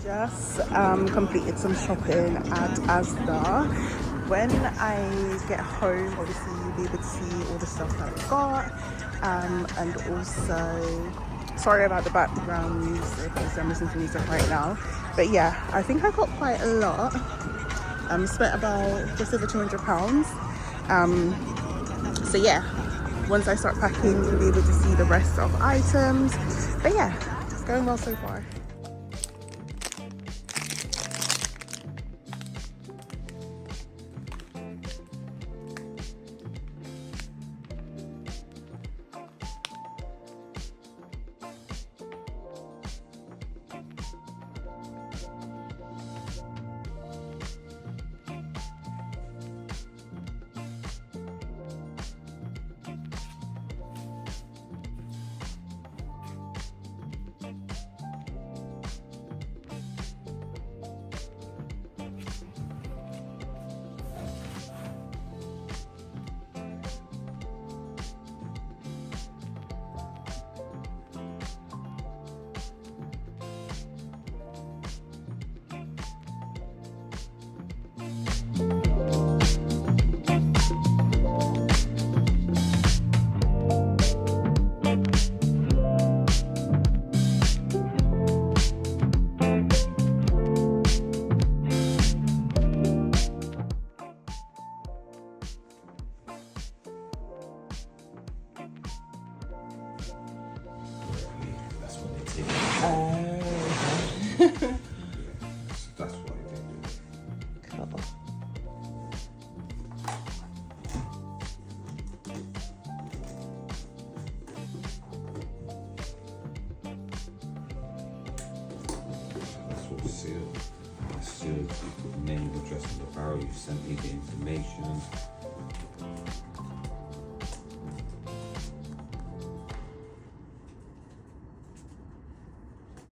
just completed some shopping at Asda. When I get home, obviously you'll be able to see all the stuff that we got, and also sorry about the background music because I'm listening to music right now, but yeah, I think I got quite a lot. Spent about just over £200. So yeah, once I start packing you'll be able to see the rest of items, but yeah, it's going well so far. That's why they do it. Cool. That's what's sealed. It's sealed. You put the name, address on the barrel. You sent me the information.